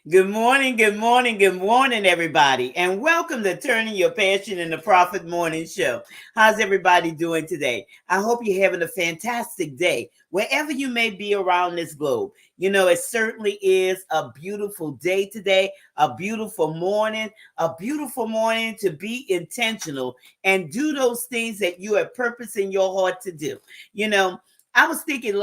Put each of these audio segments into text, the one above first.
Good morning, everybody, and welcome to Turning Your Passion into Profit Morning Show. How's everybody doing today? I hope you're having a fantastic day, wherever you may be around this globe. You know, it certainly is a beautiful day today, a beautiful morning to be intentional and do those things that you have purpose in your heart to do. You know, I was thinking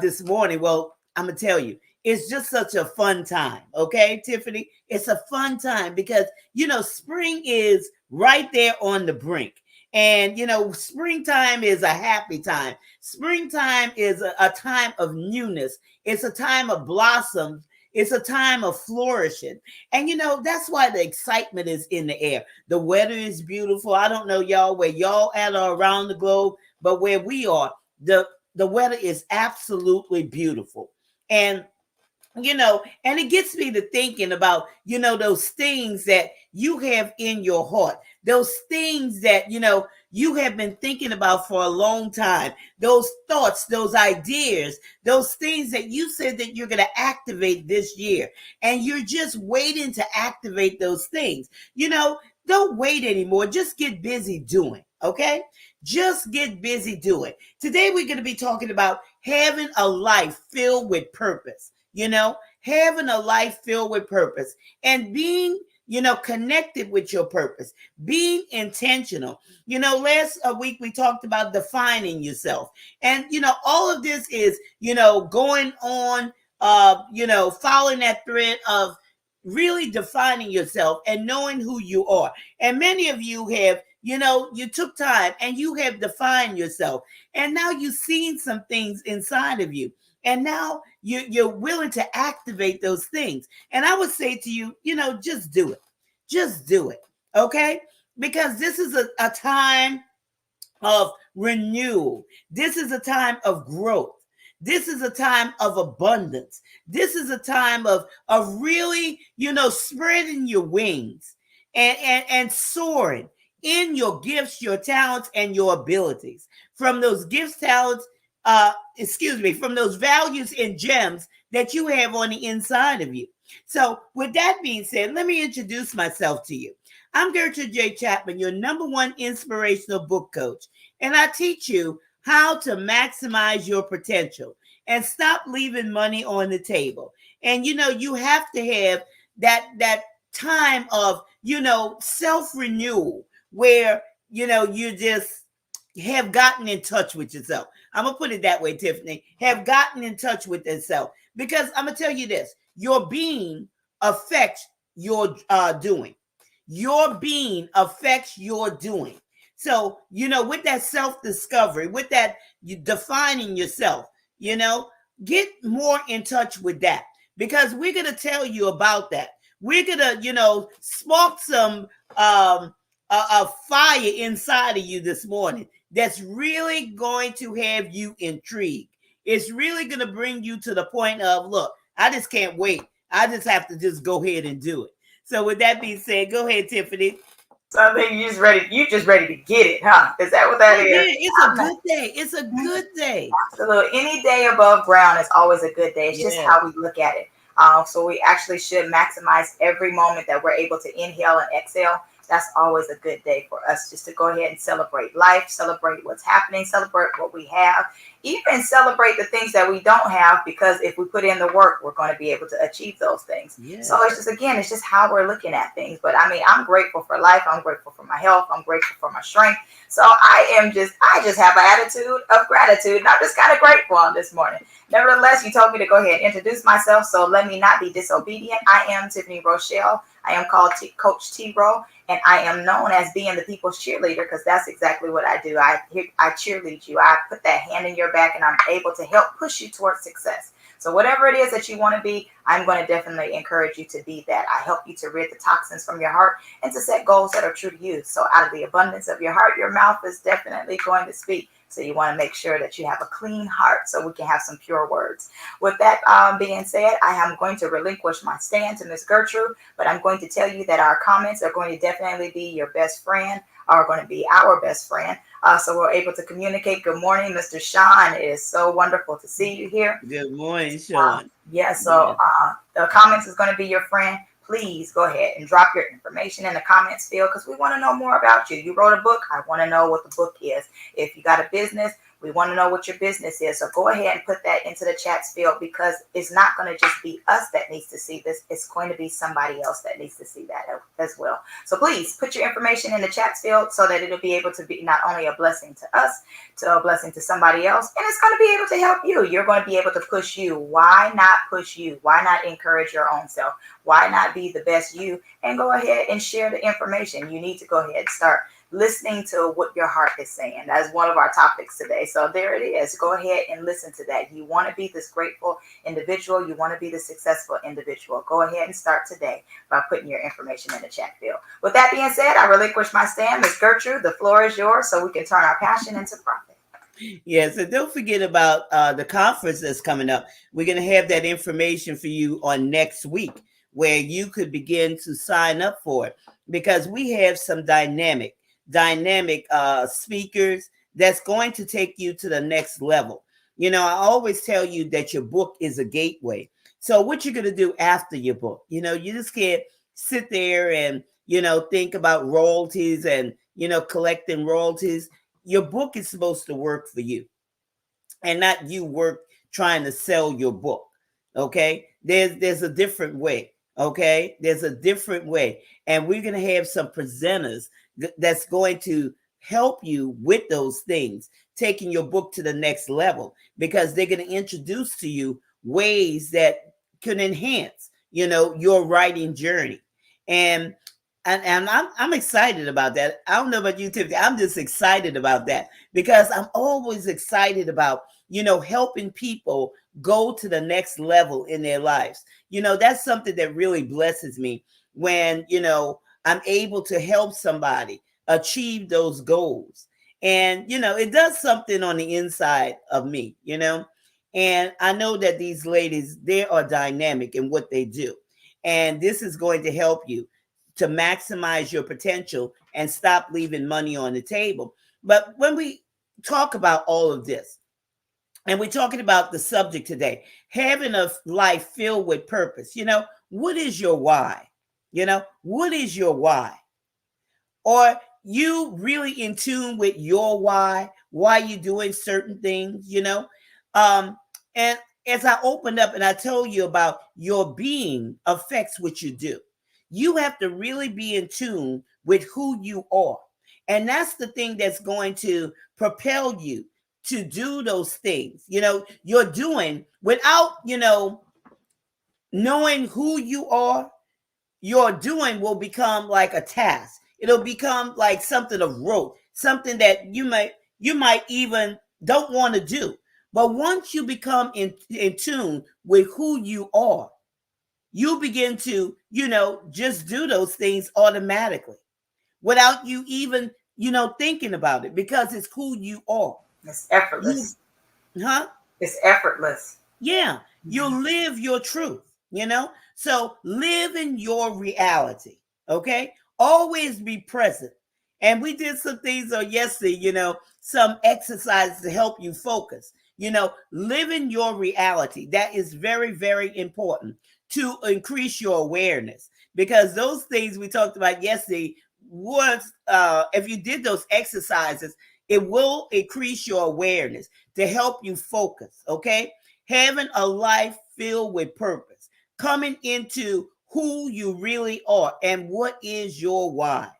this morning, well, I'm going to tell you. It's just such a fun time. Okay, Tiffany? It's a fun time because, spring is right there on the brink. And, springtime is a happy time. Springtime is a time of newness. It's a time of blossoms. It's a time of flourishing. And, that's why the excitement is in the air. The weather is beautiful. I don't know, y'all, where y'all at or around the globe, but where we are, the weather is absolutely beautiful. And it gets me to thinking about, those things that you have in your heart, those things that, you have been thinking about for a long time, those thoughts, those ideas, those things that you said that you're going to activate this year. And you're just waiting to activate those things. Don't wait anymore. Just get busy doing. Okay. Just get busy doing. Today, we're going to be talking about having a life filled with purpose. Having a life filled with purpose and being, connected with your purpose, being intentional. Last week we talked about defining yourself. And, all of this is, going on, following that thread of really defining yourself and knowing who you are. And many of you have, you took time and you have defined yourself. And now you've seen some things inside of you. And now you're willing to activate those things. And I would say to you, just do it. Just do it. Okay? Because this is a time of renewal. This is a time of growth. This is a time of abundance. This is a time of really, spreading your wings and soaring in your gifts, your talents, and your abilities. From those gifts, talents, from those values and gems that you have on the inside of you. So, with that being said, let me introduce myself to you. I'm Gertrude J. Chapman, your number one inspirational book coach, and I teach you how to maximize your potential and stop leaving money on the table. And you have to have that time of self-renewal where you just have gotten in touch with yourself. I'm going to put it that way, Tiffany. Have gotten in touch with yourself. Because I'm going to tell you this. Your being affects your doing. Your being affects your doing. So, with that self-discovery, with that you defining yourself, get more in touch with that. Because we're going to tell you about that. We're going to, spark some a fire inside of you this morning that's really going to have you intrigued. It's really going to bring you to the point of, look, I just can't wait. I just have to just go ahead and do it. So with that being said, go ahead, Tiffany. So I think you just ready. You just ready to get it, huh? Is that what that is? Yeah, it's a good day. It's a good day. Absolutely. Any day above ground is always a good day. It's just how we look at it. So we actually should maximize every moment that we're able to inhale and exhale. That's always a good day for us just to go ahead and celebrate life, celebrate what's happening, celebrate what we have, even celebrate the things that we don't have, because if we put in the work, we're going to be able to achieve those things. Yeah. So it's just how we're looking at things. But I mean, I'm grateful for life. I'm grateful for my health. I'm grateful for my strength. So I just have an attitude of gratitude, and I'm just kind of grateful on this morning. Nevertheless, you told me to go ahead and introduce myself, so let me not be disobedient. I am Tiffany Rochelle. I am called Coach T-Row, and I am known as being the people's cheerleader, because that's exactly what I do. I cheerlead you. I put that hand in your back, and I'm able to help push you towards success. So whatever it is that you want to be, I'm going to definitely encourage you to be that. I help you to rid the toxins from your heart and to set goals that are true to you. So out of the abundance of your heart, your mouth is definitely going to speak. So you want to make sure that you have a clean heart so we can have some pure words. With that being said, I am going to relinquish my stand to Miss Gertrude, but I'm going to tell you that our comments are going to definitely be your best friend. are going to be our best friend. So we're able to communicate. Good morning, Mr. Sean. It is so wonderful to see you here. Good morning, Sean. Yeah, so Yeah. the comments is going to be your friend. Please go ahead and drop your information in the comments field because we want to know more about you. You wrote a book. I want to know what the book is. If you got a business, we want to know what your business is. So go ahead and put that into the chats field because it's not going to just be us that needs to see this. It's going to be somebody else that needs to see that as well. So please put your information in the chats field so that it'll be able to be not only a blessing to us, to a blessing to somebody else, and it's going to be able to help you. You're going to be able to push you. Why not push you? Why not encourage your own self? Why not be the best you and go ahead and share the information? You need to go ahead and start listening to what your heart is saying. That's one of our topics today. So there it is. Go ahead and listen to that. You want to be this grateful individual. You want to be the successful individual. Go ahead and start today by putting your information in the chat field. With that being said, I relinquish my stand. Ms. Gertrude, the floor is yours so we can turn our passion into profit. Yes, and don't forget about the conference that's coming up. We're going to have that information for you on next week where you could begin to sign up for it because we have some dynamic speakers that's going to take you to the next level. You know, I always tell you that your book is a gateway. So what you're going to do after your book, you know, you just can't sit there and, you know, think about royalties and, you know, collecting royalties. Your book is supposed to work for you and not you work trying to sell your book. Okay. There's a different way. Okay. There's a different way. And we're going to have some presenters that's going to help you with those things, taking your book to the next level, because they're going to introduce to you ways that can enhance, you know, your writing journey. And I'm excited about that. I don't know about you, Tiffany. I'm just excited about that because I'm always excited about, you know, helping people go to the next level in their lives. You know, that's something that really blesses me when, you know, I'm able to help somebody achieve those goals. And, you know, it does something on the inside of me, you know. And I know that these ladies, they are dynamic in what they do. And this is going to help you to maximize your potential and stop leaving money on the table. But when we talk about all of this, and we're talking about the subject today, having a life filled with purpose, you know, what is your why? You know, what is your why? Or you really in tune with your why you doing certain things, you know? And as I opened up and I told you about your being affects what you do, you have to really be in tune with who you are. And that's the thing that's going to propel you to do those things, you know, you're doing without, you know, knowing who you are. Your doing will become like a task. It'll become like something of rote, something that you might even don't want to do. But once you become in tune with who you are, you begin to, you know, just do those things automatically without you even, you know, thinking about it because it's who you are. It's effortless. Huh? It's effortless. Yeah, you live your truth, you know? So live in your reality, okay? Always be present. And we did some things on yesterday, you know, some exercises to help you focus. You know, live in your reality. That is very, very important to increase your awareness because those things we talked about yesterday was, if you did those exercises, it will increase your awareness to help you focus, okay? Having a life filled with purpose, coming into who you really are and what is your why.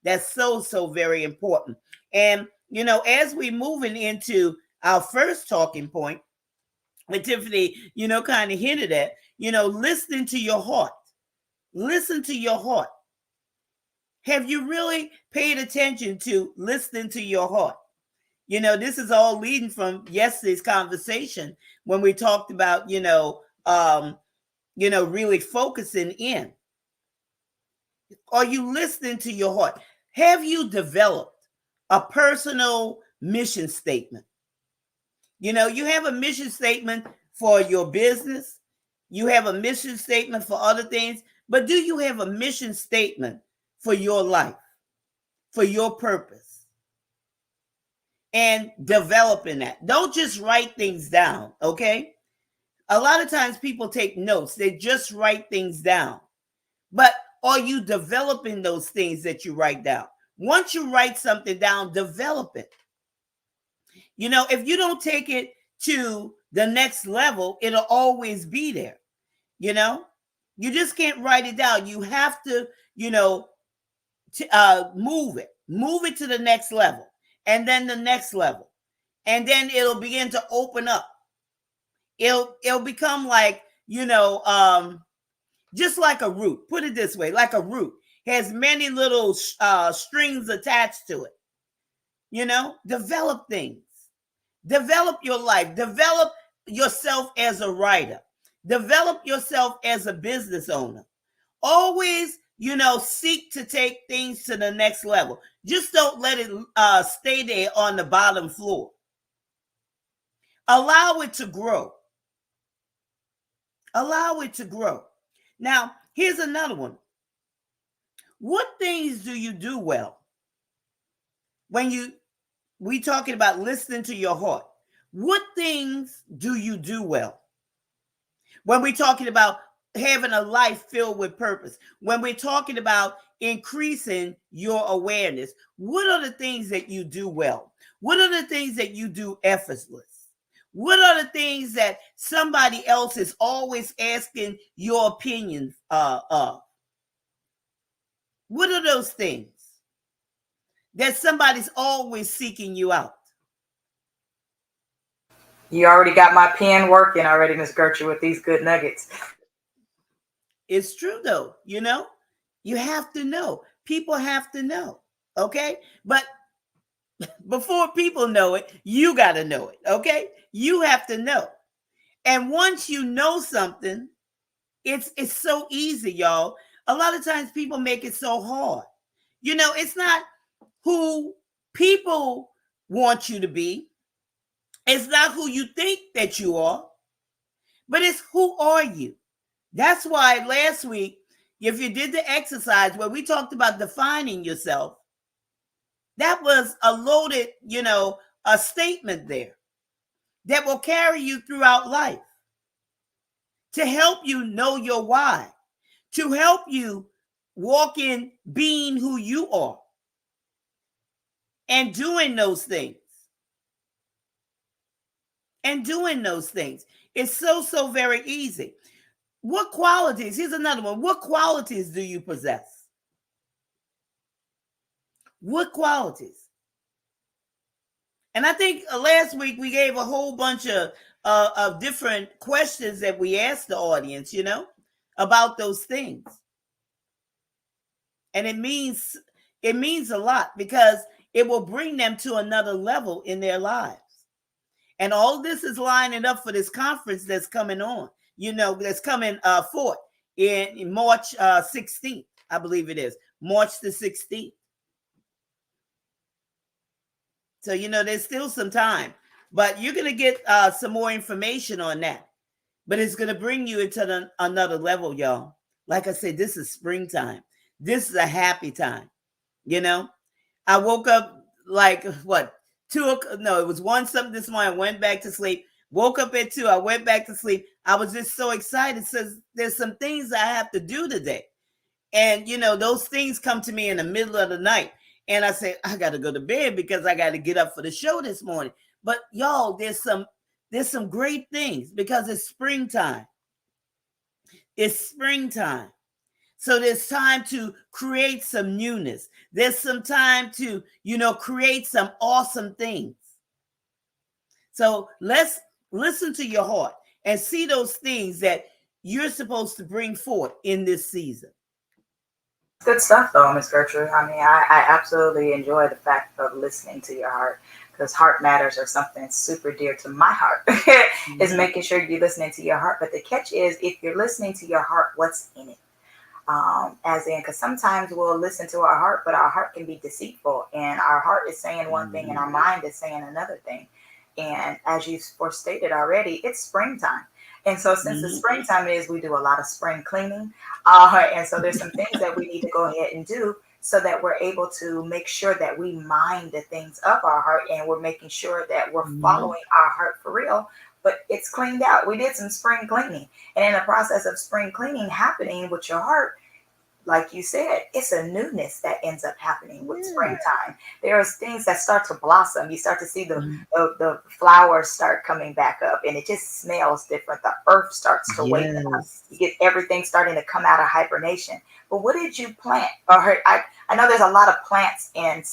That's so very important. And, you know, as we moving into our first talking point, with Tiffany, you know, kind of hinted at, you know, listening to your heart. Listen to your heart. Have you really paid attention to listening to your heart? You know, this is all leading from yesterday's conversation when we talked about, really focusing in. Are you listening to your heart? Have you developed a personal mission statement? You know, you have a mission statement for your business. You have a mission statement for other things, but do you have a mission statement for your life? for your purpose and developing that. Don't just write things down, okay? A lot of times people take notes, they just write things down. But are you developing those things that you write down? Once you write something down, develop it. You know, if you don't take it to the next level, it'll always be there. You know, you just can't write it down. You have to, move it to the next level, and then the next level, and then it'll begin to open up. It'll become like, just like a root. Put it this way, like a root has many little strings attached to it. Develop things. Develop your life. Develop yourself as a writer. Develop yourself as a business owner. Always, seek to take things to the next level. Just don't let it stay there on the bottom floor. Allow it to grow. Allow it to grow. Now, here's another one. What things do you do well? When we talking about listening to your heart. What things do you do well? When we're talking about having a life filled with purpose, when we're talking about increasing your awareness, what are the things that you do well? What are the things that you do effortless? What are the things that somebody else is always asking your opinion of? What are those things that somebody's always seeking you out? You already got my pen working already, Miss Gertrude, with these good nuggets. It's true, though. You have to know. People have to know. Okay? But before people know it, you got to know it. Okay? You have to know. And once you know something, it's so easy, y'all. A lot of times people make it so hard. It's not who people want you to be. It's not who you think that you are, but it's who are you. That's why last week, if you did the exercise where we talked about defining yourself, that was a loaded, a statement there that will carry you throughout life to help you know your why, to help you walk in being who you are and doing those things. It's so very easy. What qualities? Here's another one. What qualities do you possess? What qualities? And I think last week we gave a whole bunch of different questions that we asked the audience, about those things. And it means a lot because it will bring them to another level in their lives. And all this is lining up for this conference that's coming on, that's coming forth in March 16th, I believe it is, March the 16th. So, there's still some time, but you're going to get some more information on that. But it's going to bring you into another level, y'all. Like I said, this is springtime. This is a happy time, I woke up like, what? It was 1 something this morning. I went back to sleep. Woke up at 2. I went back to sleep. I was just so excited. Says there's some things I have to do today. And those things come to me in the middle of the night. And I said, I got to go to bed because I got to get up for the show this morning. But y'all, there's some great things because it's springtime. It's springtime. So there's time to create some newness. There's some time to, create some awesome things. So let's listen to your heart and see those things that you're supposed to bring forth in this season. Good stuff, though, Miss Gertrude. I mean, I absolutely enjoy the fact of listening to your heart because heart matters are something super dear to my heart. Is making sure you're listening to your heart. But the catch is, if you're listening to your heart, what's in it? Because sometimes we'll listen to our heart, but our heart can be deceitful, and our heart is saying one thing and our mind is saying another thing. And as you stated already, it's springtime. And so since the springtime is, we do a lot of spring cleaning. And so there's some things that we need to go ahead and do so that we're able to make sure that we mind the things of our heart, and we're making sure that we're Mhm. following our heart for real. But it's cleaned out. We did some spring cleaning. And in the process of spring cleaning happening with your heart, like you said, it's a newness that ends up happening with Yeah. springtime. There's things that start to blossom. You start to see Mhm. the flowers start coming back up, and it just smells different. The earth starts to wake up. Yes. You get everything starting to come out of hibernation. But what did you plant? Or I know there's a lot of plants and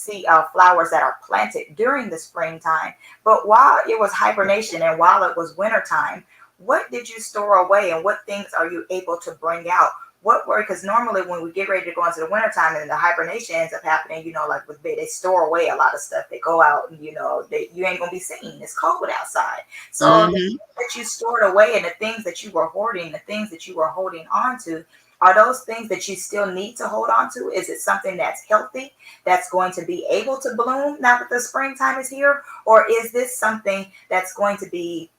flowers that are planted during the springtime. But while it was hibernation and while it was wintertime, what did you store away, and what things are you able to bring out? What were, because normally when we get ready to go into the wintertime and the hibernation ends up happening, like with they store away a lot of stuff. They go out and you ain't gonna be seen. It's cold outside. So the Mhm. things that you stored away and the things that you were hoarding, the things that you were holding on to, are those things that you still need to hold on to? Is it something that's healthy, that's going to be able to bloom now that the springtime is here? Or is this something that's going to be,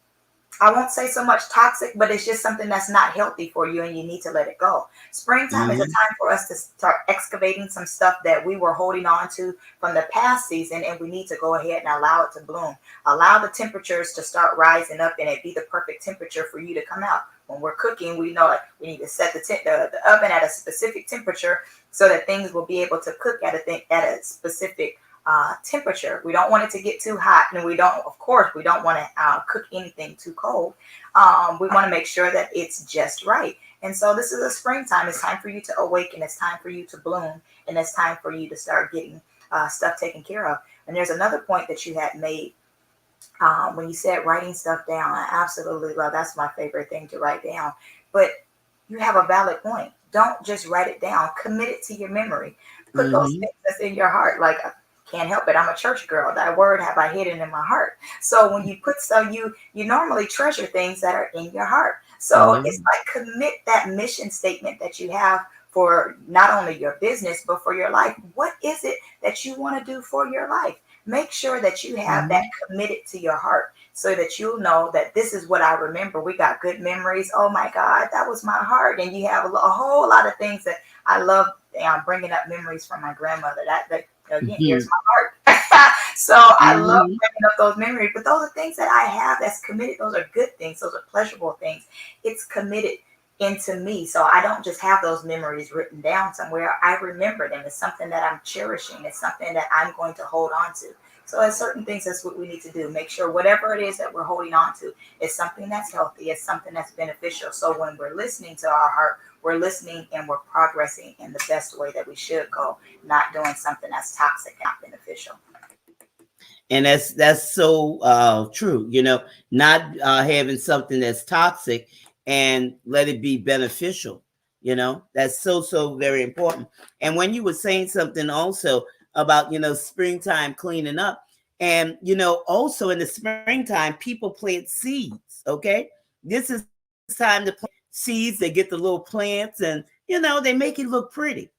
I won't say so much toxic, but it's just something that's not healthy for you and you need to let it go? Springtime is a Mhm. time for us to start excavating some stuff that we were holding on to from the past season, and we need to go ahead and allow it to bloom. Allow the temperatures to start rising up and it be the perfect temperature for you to come out. When we're cooking, we know that we need to set the oven at a specific temperature so that things will be able to cook at a specific temperature. We don't want it to get too hot, and of course, we don't want to cook anything too cold. We want to make sure that it's just right. And so this is a springtime. It's time for you to awaken. It's time for you to bloom, and it's time for you to start getting stuff taken care of. And there's another point that you had made when you said writing stuff down. I absolutely love. That's my favorite thing to write down. But you have a valid point. Don't just write it down. Commit it to your memory. Put those Mhm. things that's in your heart. Like, can't help it. I'm a church girl. That word have I hidden in my heart. So when you you normally treasure things that are in your heart. So Yeah. it's like, commit that mission statement that you have for not only your business but for your life. What is it that you want to do for your life? Make sure that you have that Mhm. committed to your heart so that you'll know that this is what I remember. We got good memories. Oh my God, that was my heart. And you have a whole lot of things that I love, bringing up memories from my grandmother. That again, here's Mhm. my heart. So I love Mhm. bringing up those memories. But those are things that I have that's committed. Those are good things. Those are pleasurable things. It's committed into me. So I don't just have those memories written down somewhere. I remember them. It's something that I'm cherishing. It's something that I'm going to hold on to. So as certain things, that's what we need to do. Make sure whatever it is that we're holding on to is something that's healthy, it's something that's beneficial. So when we're listening to our heart, we're listening and we're progressing in the best way that we should go, not doing something that's toxic and not beneficial. And that's so true. Not having something that's toxic and let it be beneficial. That's so very important. And when you were saying something also about springtime cleaning up, and also in the springtime people plant seeds. Okay, this is time to plant seeds. They get the little plants, and they make it look pretty.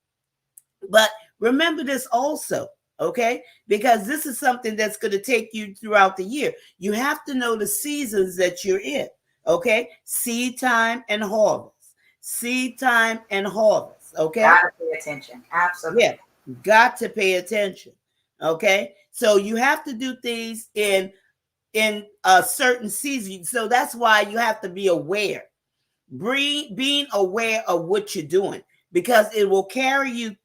But remember this also, okay? Because this is something that's going to take you throughout the year. You have to know the seasons that you're in, okay? Seed time and harvest. Seed time and harvest, okay? Gotta pay attention. Absolutely. Yeah, got to pay attention, okay? So you have to do things in a certain season. So that's why you have to be aware. Being aware of what you're doing, because it will carry you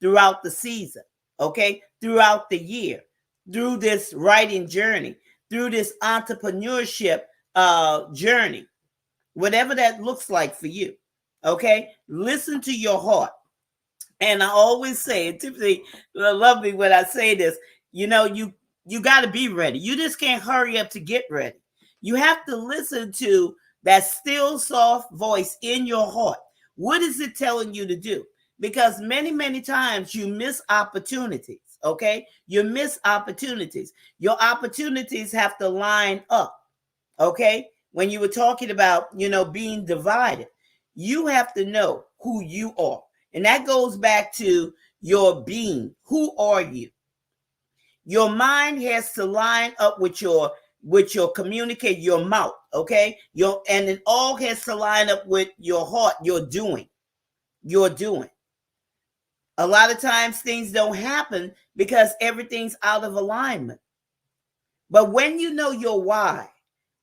throughout the season, okay, throughout the year, through this writing journey, through this entrepreneurship journey, whatever that looks like for you. Okay, listen to your heart. And I always say, and Tiffany love me when I say this, you got to be ready. You just can't hurry up to get ready. You have to listen to that still soft voice in your heart. What is it telling you to do? Because many times you miss opportunities. Okay, you miss opportunities. Your opportunities have to line up. Okay, when you were talking about being divided, you have to know who you are, and that goes back to your being. Who are you? Your mind has to line up with your communicate, your mouth. Okay, and it all has to line up with your heart. You're doing. A lot of times things don't happen because everything's out of alignment. But when you know your why,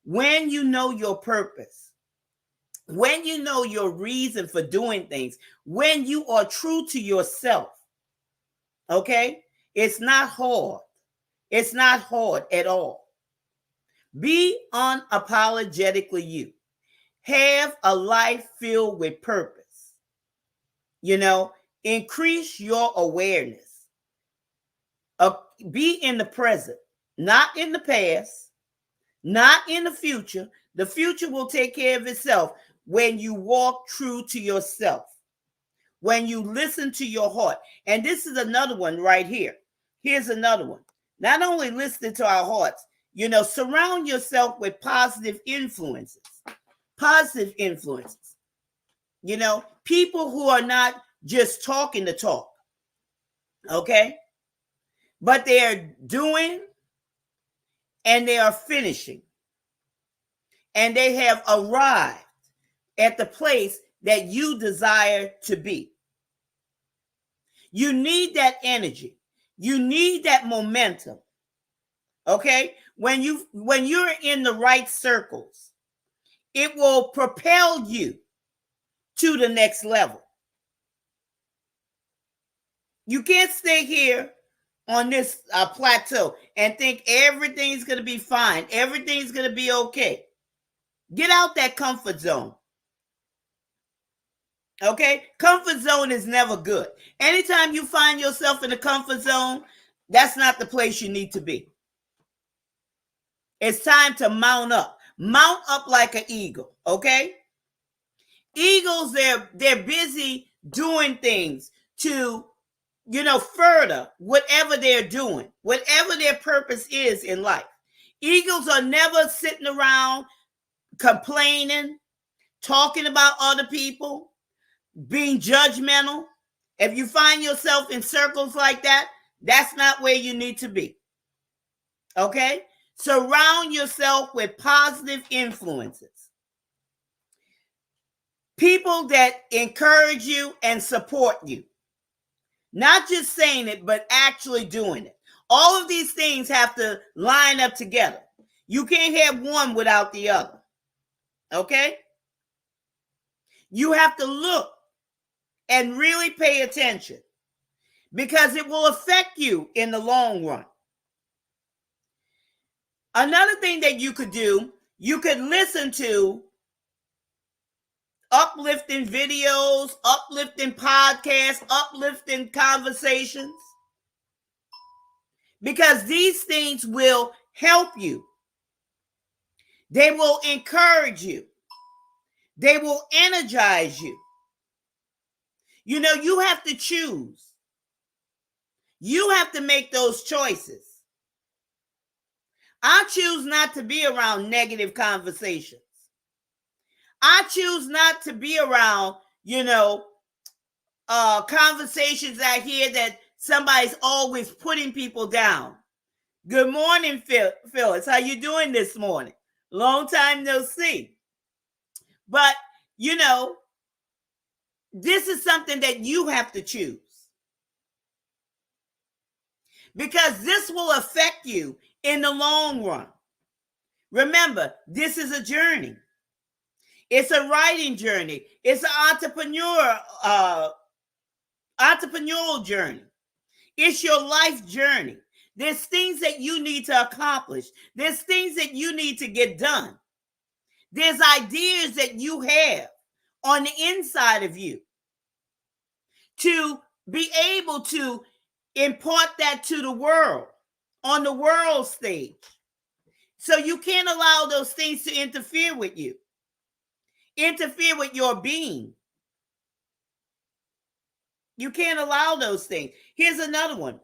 when you know your purpose, when you know your reason for doing things, when you are true to yourself, okay, it's not hard. It's not hard at all. Be unapologetically you. Have a life filled with purpose. Increase your awareness. Be in the present, not in the past, not in the future. The future will take care of itself when you walk true to yourself, when you listen to your heart. And this is another one right here. Here's another one. Not only listening to our hearts, surround yourself with positive influences. Positive influences. People who are not just talking the talk, okay? But they are doing and they are finishing. And they have arrived at the place that you desire to be. You need that energy. You need that momentum. Okay? When you're in the right circles, it will propel you to the next level. You can't stay here on this plateau and think everything's going to be fine. Everything's going to be okay. Get out that comfort zone. Okay? Comfort zone is never good. Anytime you find yourself in a comfort zone, that's not the place you need to be. It's time to mount up. Mount up like an eagle, okay? Eagles, they're busy doing things to, further whatever they're doing, whatever their purpose is in life. Eagles are never sitting around complaining, talking about other people, being judgmental. If you find yourself in circles like that, that's not where you need to be. Okay? Surround yourself with positive influences. People that encourage you and support you. Not just saying it, but actually doing it. All of these things have to line up together. You can't have one without the other. Okay? You have to look and really pay attention because it will affect you in the long run. Another thing that you could do, you could listen to uplifting videos, uplifting podcasts, uplifting conversations, because these things will help you. They will encourage you. They will energize you. You have to choose. You have to make those choices. I choose not to be around negative conversations. I choose not to be around, conversations I hear that somebody's always putting people down. Good morning, Phyllis. How you doing this morning? Long time no see. But, this is something that you have to choose. Because this will affect you in the long run. Remember, this is a journey. It's a writing journey. It's an entrepreneurial journey. It's your life journey. There's things that you need to accomplish. There's things that you need to get done. There's ideas that you have on the inside of you to be able to impart that to the world, on the world stage. So you can't allow those things to interfere with you, interfere with your being. You can't allow those things. Here's another one.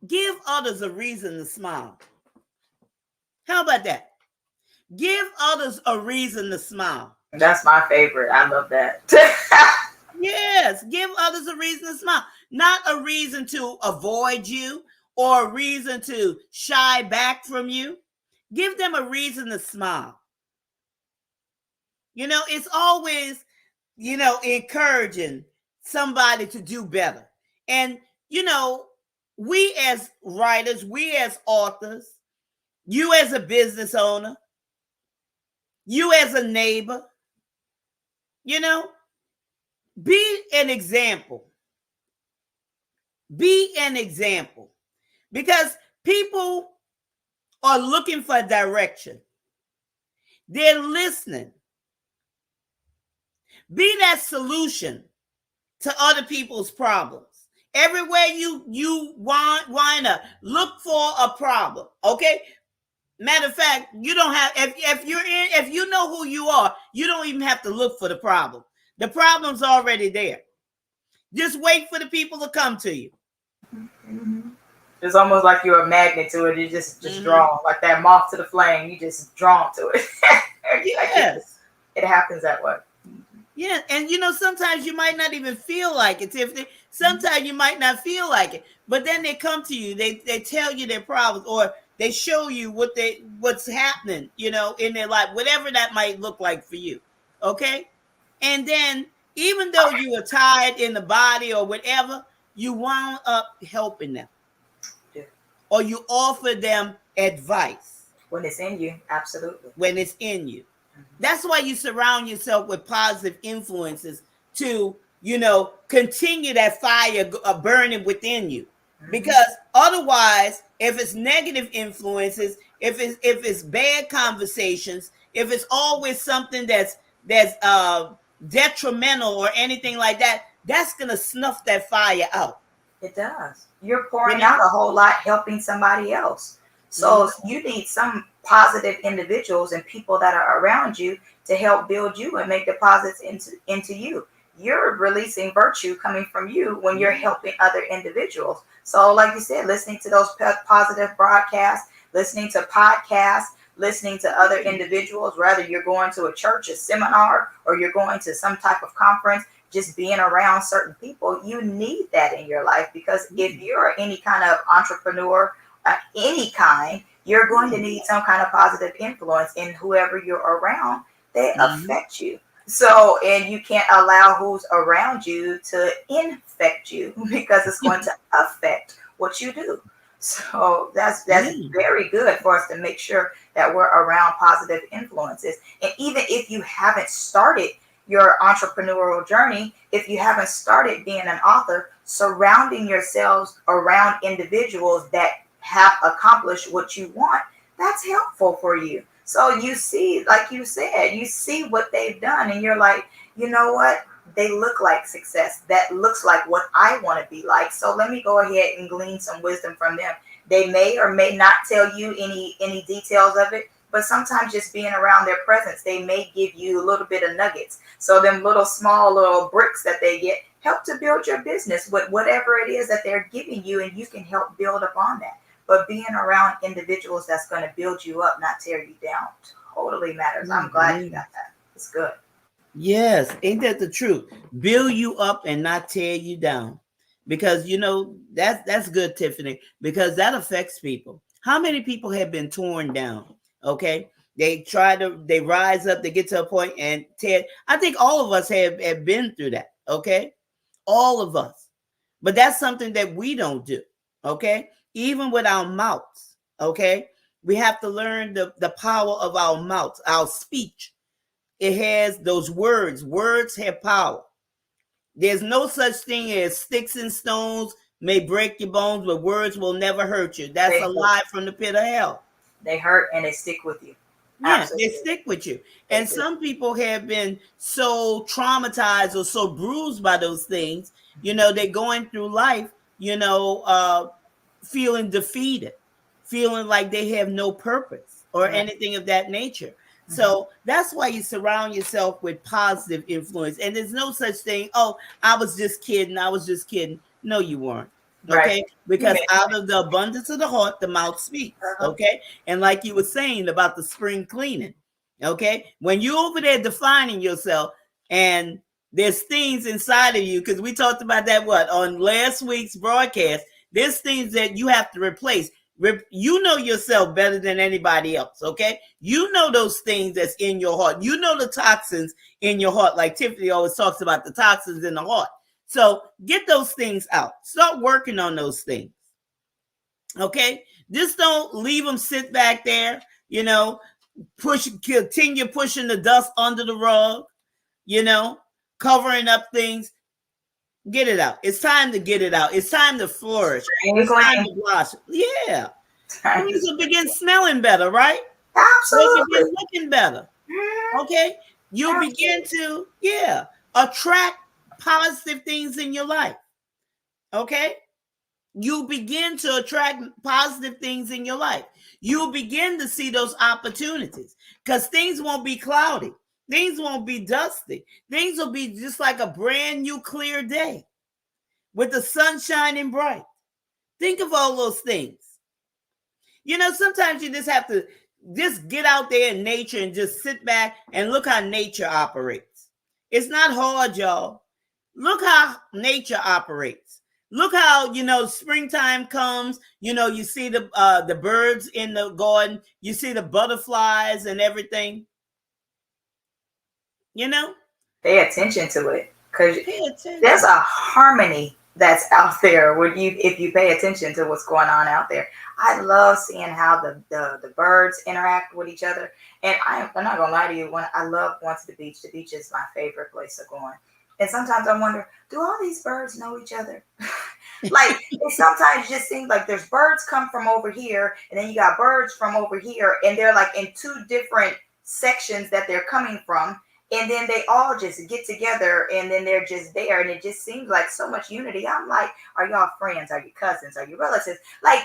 Give others a reason to smile. How about that? Give others a reason to smile. That's my favorite. I love that. Yes, give others a reason to smile. Not a reason to avoid you or a reason to shy back from you. Give them a reason to smile. It's always, encouraging somebody to do better. And, you know, we as writers, we as authors, you as a business owner, you as a neighbor, you know, be an example. Be an example. Because people are looking for direction. They're listening. Be that solution to other people's problems. Everywhere you wind up, look for a problem. Okay. Matter of fact, you don't have if you know who you are, you don't even have to look for the problem. The problem's already there. Just wait for the people to come to you. Mm-hmm. It's almost like you're a magnet to it. You just drawn like that moth to the flame. You just drawn to it. Yes, it happens that way. Yeah, and you know, sometimes you might not even feel like it, Tiffany. Sometimes you might not feel like it, but then they come to you, they tell you their problems, or they show you what's happening, you know, in their life, whatever that might look like for you. Okay? And then even though you were tired in the body or whatever, you wound up helping them. Yeah. Or you offer them advice. When it's in you, absolutely. When it's in you. That's why you surround yourself with positive influences to, you know, continue that fire burning within you. Because otherwise, if it's negative influences, if it's bad conversations, if it's always something that's detrimental or anything like that, that's gonna snuff that fire out. It does. You're pouring out a whole lot, helping somebody else. So you need some positive individuals and people that are around you to help build you and make deposits into you. You're releasing virtue coming from you when you're helping other individuals. So like you said, listening to those positive broadcasts, listening to podcasts, listening to other individuals, whether you're going to a church, a seminar, or you're going to some type of conference, just being around certain people, you need that in your life. Because if you're any kind of entrepreneur, any kind, you're going to need some kind of positive influence in whoever you're around. They affect you. So, and you can't allow who's around you to infect you, because it's going to affect what you do. So that's very good for us to make sure that we're around positive influences. And even if you haven't started your entrepreneurial journey, if you haven't started being an author, surrounding yourselves around individuals that have accomplished what you want, that's helpful for you. So you see, like you said, you see what they've done and you're like, you know what? They look like success. That looks like what I want to be like. So let me go ahead and glean some wisdom from them. They may or may not tell you any details of it, but sometimes just being around their presence, they may give you a little bit of nuggets. So them small little bricks that they get help to build your business with whatever it is that they're giving you, and you can help build upon that. But being around individuals that's going to build you up, not tear you down, totally matters. I'm glad you got that. It's good. Yes, ain't that the truth? Build you up and not tear you down. Because, you know, that's good, Tiffany, because that affects people. How many people have been torn down? Okay. They rise up, they get to a point and tear. I think all of us have been through that. Okay. All of us. But that's something that we don't do. Okay. Even with our mouths. Okay. We have to learn the power of our mouths, our speech. It has those words. Words have power. There's no such thing as sticks and stones may break your bones, but words will never hurt you. That's a lie from the pit of hell. They hurt and they stick with you. Yeah, absolutely. They stick with you. And some people have been so traumatized or so bruised by those things, you know, they're going through life, you know, feeling defeated, feeling like they have no purpose or anything of that nature. So that's why you surround yourself with positive influence. And there's no such thing, oh, I was just kidding. No, you weren't. Okay. Right. Because out of the abundance of the heart, the mouth speaks. Okay. And like you were saying about the spring cleaning. Okay. When you're over there defining yourself and there's things inside of you, because we talked about that on last week's broadcast, there's things that you have to replace. You know yourself better than anybody else, okay? You know those things that's in your heart. You know the toxins in your heart, like Tiffany always talks about the toxins in the heart. So get those things out. Start working on those things. Okay? Just don't leave them sit back there, continue pushing the dust under the rug, covering up things. Get it out. It's time to get it out. It's time to flourish. It's time to blossom. Yeah. Things will begin smelling better, right? Absolutely. They'll begin looking better. Okay? You'll begin to, attract positive things in your life. Okay? You begin to attract positive things in your life. You'll begin to see those opportunities because things won't be cloudy. Things won't be dusty. Things will be just like a brand new clear day with the sun shining bright. Think of all those things. Sometimes you just have to just get out there in nature and just sit back and look how nature operates. It's not hard, y'all. Look how nature operates. Look how, springtime comes, you see the birds in the garden, you see the butterflies and everything. Pay attention to it because there's a harmony that's out there if you pay attention to what's going on out there. I love seeing how the birds interact with each other. And I'm not gonna lie to you, when I love going to the beach. The beach is my favorite place to go on. And sometimes I wonder, do all these birds know each other? Like, it sometimes just seems like there's birds come from over here, and then you got birds from over here, and they're like in two different sections that they're coming from. And then they all just get together and then they're just there. And it just seems like so much unity. I'm like, are y'all friends? Are you cousins? Are you relatives? Like,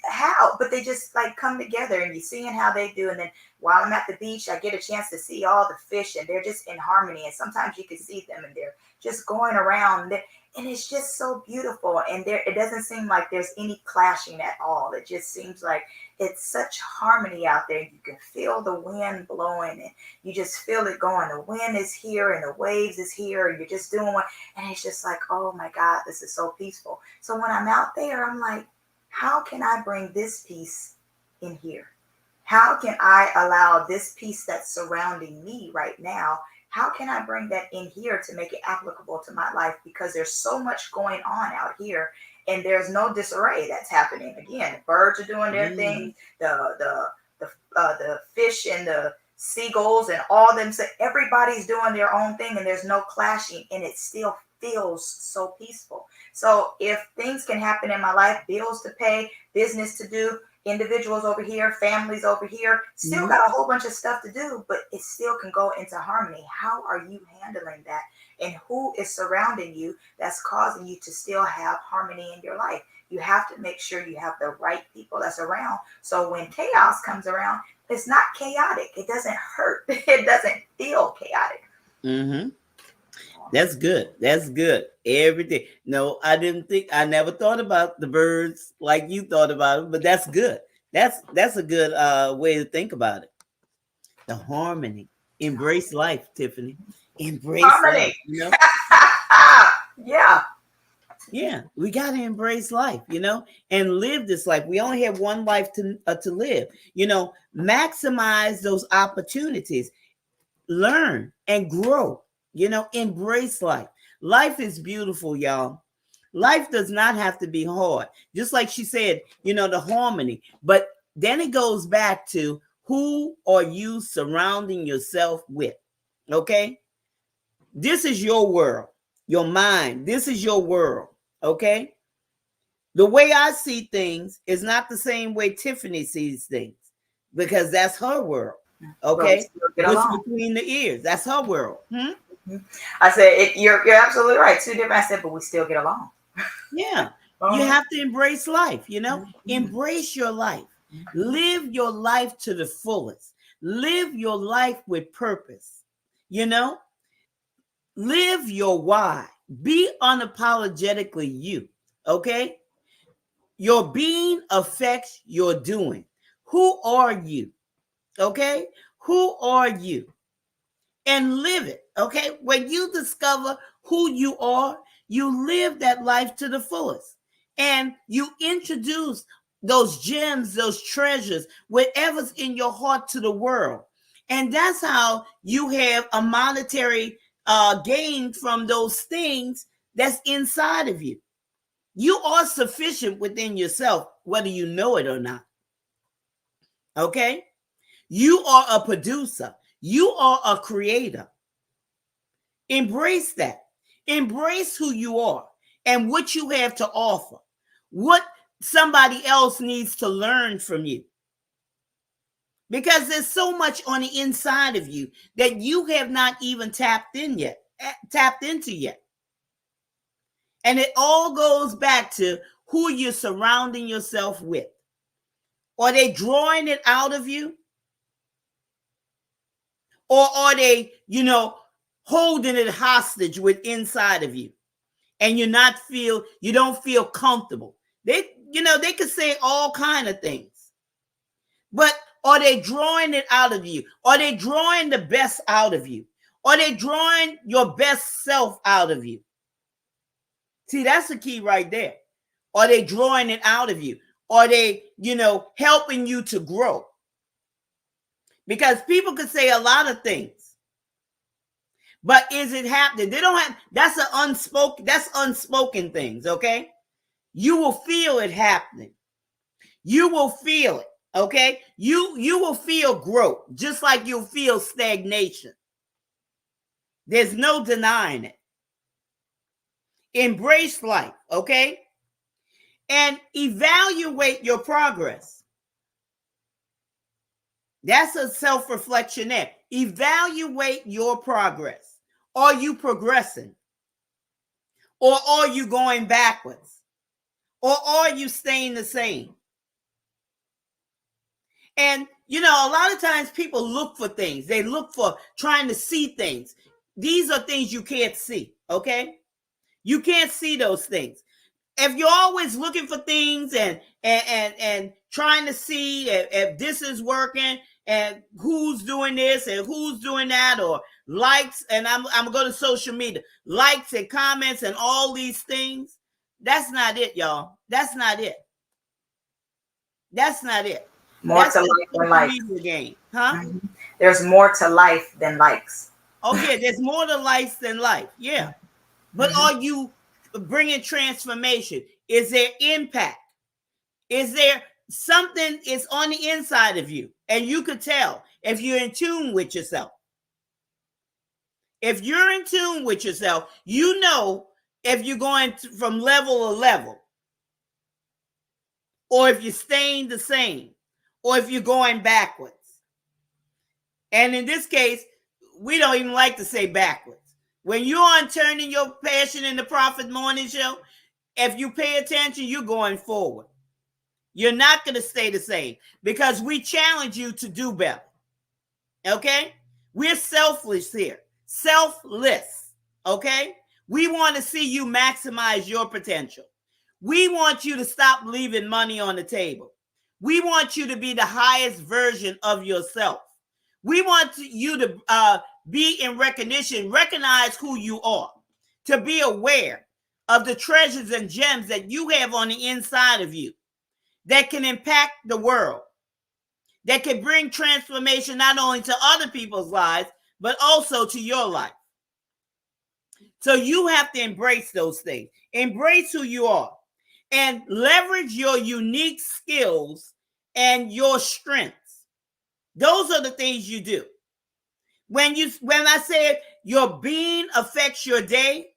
how? But they just like come together and you're seeing how they do. And then while I'm at the beach, I get a chance to see all the fish and they're just in harmony. And sometimes you can see them and they're just going around. And it's just so beautiful. And it doesn't seem like there's any clashing at all. It just seems like it's such harmony out there. You can feel the wind blowing and you just feel it going. The wind is here and the waves is here. And you're just doing one. And it's just like, oh my God, this is so peaceful. So when I'm out there, I'm like, how can I bring this peace in here? How can I allow this peace that's surrounding me right now? How can I bring that in here to make it applicable to my life? Because there's so much going on out here and there's no disarray that's happening. Again, the birds are doing their thing, the fish and the seagulls and all them. So everybody's doing their own thing and there's no clashing and it still feels so peaceful. So if things can happen in my life, bills to pay, business to do, individuals over here, families over here, still got a whole bunch of stuff to do, but it still can go into harmony. How are you handling that? And who is surrounding you that's causing you to still have harmony in your life? You have to make sure you have the right people that's around. So when chaos comes around, it's not chaotic. It doesn't hurt. It doesn't feel chaotic. Mm-hmm. That's good. That's good. Everything. No, I never thought about the birds like you thought about it, but that's good. That's a good way to think about it. The harmony. Embrace life, Tiffany. Embrace harmony. Life, Yeah. Yeah, we got to embrace life, and live this life. We only have one life to live. Maximize those opportunities. Learn and grow. Embrace life. Life is beautiful, y'all. Life does not have to be hard. Just like she said, the harmony. But then it goes back to who are you surrounding yourself with? Okay? This is your world, your mind. This is your world. Okay? The way I see things is not the same way Tiffany sees things because that's her world. Okay? What's between the ears? That's her world. I said, you're absolutely right. Two different. I said, but we still get along. Yeah. You have to embrace life, Embrace your life. Live your life to the fullest. Live your life with purpose. Live your why. Be unapologetically you. Okay? Your being affects your doing. Who are you? Okay? Who are you? And live it. Okay? When you discover who you are, you live that life to the fullest. And you introduce those gems, those treasures, whatever's in your heart to the world. And that's how you have a monetary gain from those things that's inside of you. You are sufficient within yourself, whether you know it or not. Okay? You are a producer. You are a creator. Embrace that. Embrace who you are and what you have to offer. What somebody else needs to learn from you. Because there's so much on the inside of you that you have not even tapped into yet. And it all goes back to who you're surrounding yourself with. Are they drawing it out of you? Or are they, holding it hostage with inside of you? And you don't feel comfortable. They could say all kind of things. But are they drawing it out of you? Are they drawing the best out of you? Are they drawing your best self out of you? See, that's the key right there. Are they drawing it out of you? Are they, helping you to grow? Because people could say a lot of things, but is it happening? They don't have, that's unspoken things, okay? You will feel it happening. You will feel it, okay? You will feel growth, just like you'll feel stagnation. There's no denying it. Embrace life, okay? And evaluate your progress. That's a self-reflection there. Evaluate your progress. Are you progressing? Or are you going backwards? Or are you staying the same? And, a lot of times people look for things. They look for trying to see things. These are things you can't see, okay? You can't see those things. If you're always looking for things and trying to see if this is working and who's doing this and who's doing that, or likes, and I'm going to social media, likes and comments and all these things, that's not it, y'all. That's not it. That's not it. More to life than likes. Game. Huh? Mm-hmm. There's more to life than likes. Oh, yeah, there's more to life than life. Yeah. But are you bringing transformation? Is there impact? Is there something is on the inside of you? And you could tell if you're in tune with yourself. If you're in tune with yourself, you know if you're going from level to level, or if you're staying the same, or if you're going backwards. And in this case, we don't even like to say backwards. When you're on Turning Your Passion in the Prophet Morning Show, if you pay attention, you're going forward. You're not going to stay the same, because we challenge you to do better. Okay? We're selfless here. Selfless. Okay? We want to see you maximize your potential. We want you to stop leaving money on the table. We want you to be the highest version of yourself. We want you to be in recognition, recognize who you are, to be aware of the treasures and gems that you have on the inside of you that can impact the world, that can bring transformation not only to other people's lives, but also to your life. So you have to embrace those things. Embrace who you are and leverage your unique skills and your strengths. Those are the things you do. When I said your being affects your day,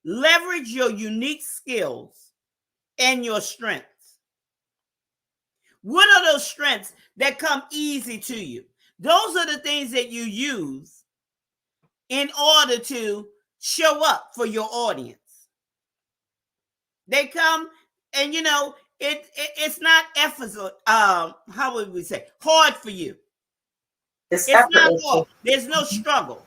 leverage your unique skills and your strengths. What are those strengths that come easy to you? Those are the things that you use in order to show up for your audience. They come, and it's not effortless. How would we say? Hard for you. It's not hard. There's no struggle.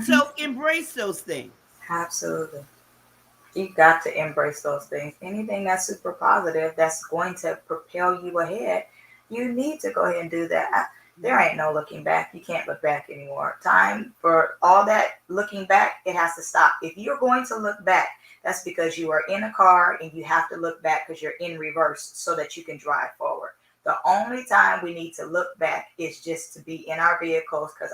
So embrace those things. Absolutely. You've got to embrace those things. Anything that's super positive, that's going to propel you ahead, you need to go ahead and do that. There ain't no looking back. You can't look back anymore. Time for all that looking back, it has to stop. If you're going to look back, that's because you are in a car and you have to look back because you're in reverse so that you can drive forward. The only time we need to look back is just to be in our vehicles, because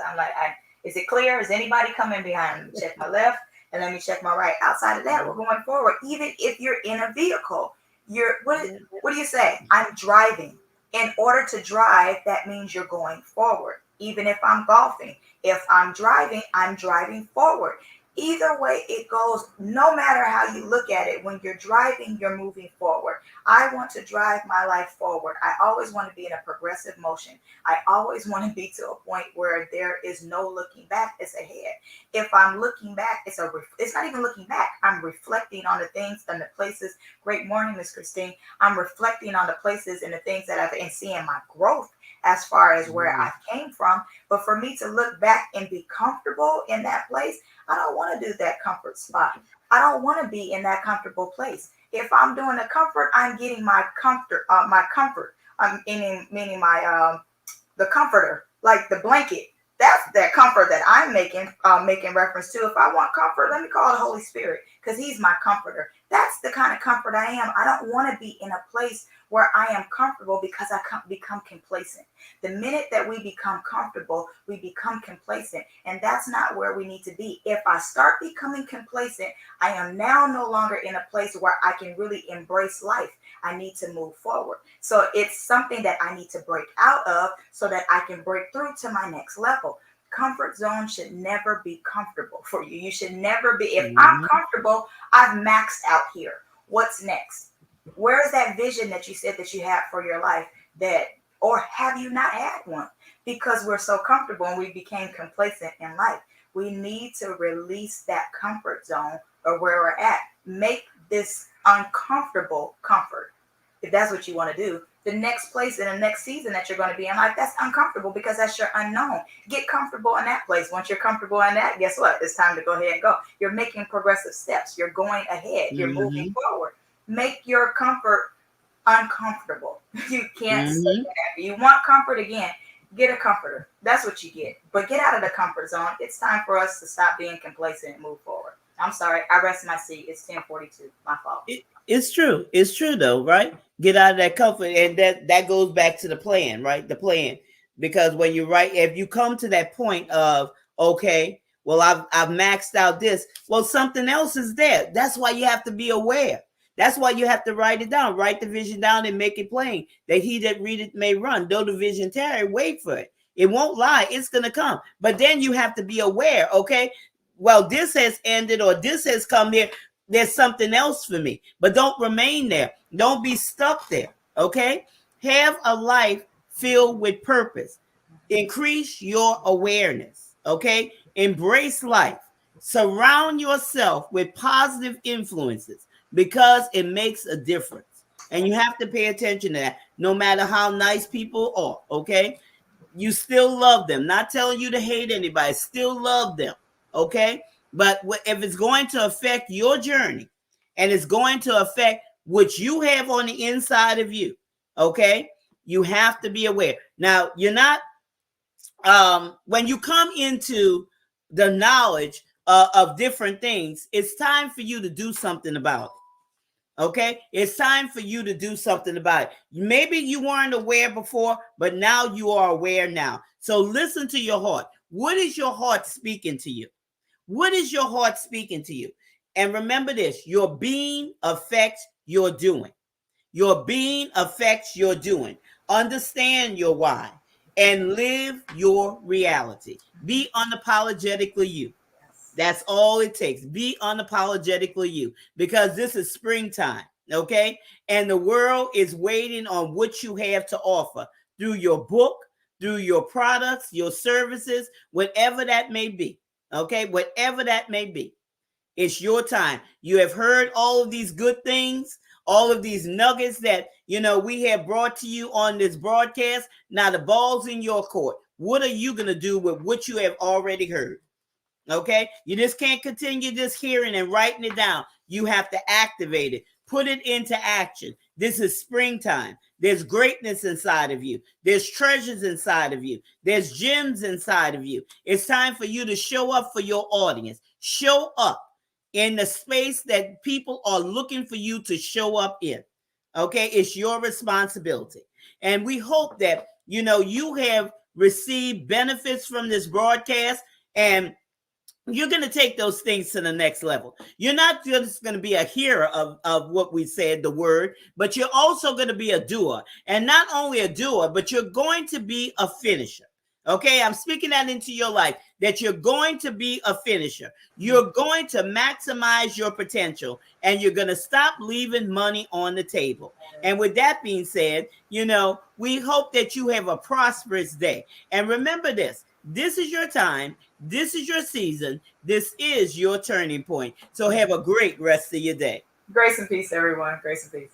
Is it clear? Is anybody coming behind me? Check my left and let me check my right. Outside of that, we're going forward. Even if you're in a vehicle, what do you say? I'm driving. In order to drive, that means you're going forward. Even if I'm golfing, if I'm driving forward. Either way it goes, no matter how you look at it, when you're driving, you're moving forward. I want to drive my life forward. I always want to be in a progressive motion. I always want to be to a point where there is no looking back, it's ahead. If I'm looking back, it's not even looking back. I'm reflecting on the things and the places. Great morning, Miss Christine. I'm reflecting on the places and the things that I've been seeing my growth as far as where I came from. But for me to look back and be comfortable in that place, I don't want to do that comfort spot. I don't want to be in that comfortable place. If I'm doing the comfort, I'm getting my comfort. Meaning my the comforter, like the blanket. That's that comfort that I'm making reference to. If I want comfort, let me call the Holy Spirit, because He's my comforter. That's the kind of comfort I am. I don't want to be in a place where I am comfortable because I become complacent. The minute that we become comfortable, we become complacent. And that's not where we need to be. If I start becoming complacent, I am now no longer in a place where I can really embrace life. I need to move forward. So it's something that I need to break out of so that I can break through to my next level. Comfort zone should never be comfortable for you. You should never be. If I'm comfortable, I've maxed out here. What's next? Where's that vision that you said that you had for your life, or have you not had one? Because we're so comfortable and we became complacent in life. We need to release that comfort zone or where we're at. Make this uncomfortable comfort. If that's what you want to do, the next place in the next season that you're going to be in life, that's uncomfortable because that's your unknown. Get comfortable in that place. Once you're comfortable in that, guess what? It's time to go ahead and go. You're making progressive steps. You're going ahead. You're moving forward. Make your comfort uncomfortable. You can't stay there. You want comfort again, get a comforter. That's what you get. But get out of the comfort zone. It's time for us to stop being complacent and move forward. I'm sorry. I rest my seat. It's 10:42. My fault. It's true. It's true though, right? Get out of that comfort. And that goes back to the plan, right? The plan. Because when you're right, if you come to that point of, okay, well, I've maxed out this. Well, something else is there. That's why you have to be aware. That's why you have to write it down. Write the vision down and make it plain, that he that readeth may run. Though the vision tarry, wait for it. It won't lie. It's going to come. But then you have to be aware, okay? Well, this has ended or this has come here. There's something else for me. But don't remain there. Don't be stuck there, okay? Have a life filled with purpose. Increase your awareness, okay? Embrace life. Surround yourself with positive influences because it makes a difference. And you have to pay attention to that. No matter how nice people are, okay? You still love them. Not telling you to hate anybody. Still love them, okay? But if it's going to affect your journey and it's going to affect what you have on the inside of you, okay? You have to be aware. Now, you're not, when you come into the knowledge of different things, it's time for you to do something about it. Okay, it's time for you to do something about it. Maybe you weren't aware before, but now you are aware now. So listen to your heart. What is your heart speaking to you? What is your heart speaking to you? And remember this, your being affects your doing. Your being affects your doing. Understand your why and live your reality. Be unapologetically you. That's all it takes. Be unapologetically you, because this is springtime, okay? And the world is waiting on what you have to offer through your book, through your products, your services, whatever that may be, okay? Whatever that may be. It's your time. You have heard all of these good things, all of these nuggets that, we have brought to you on this broadcast. Now the ball's in your court. What are you going to do with what you have already heard? Okay, you just can't continue just hearing and writing it down. You have to activate it, put it into action. This is springtime. There's greatness inside of you. There's treasures inside of you. There's gems inside of you. It's time for you to show up for your audience. Show up in the space that people are looking for you to show up in. Okay, it's your responsibility. And we hope that, you have received benefits from this broadcast. And you're going to take those things to the next level. You're not just going to be a hearer of what we said, the word, but you're also going to be a doer. And not only a doer, but you're going to be a finisher. Okay, I'm speaking that into your life, that you're going to be a finisher. You're going to maximize your potential, and you're going to stop leaving money on the table. And with that being said, we hope that you have a prosperous day. And remember this is your time. This is your season. This is your turning point. So have a great rest of your day. Grace and peace, everyone. Grace and peace.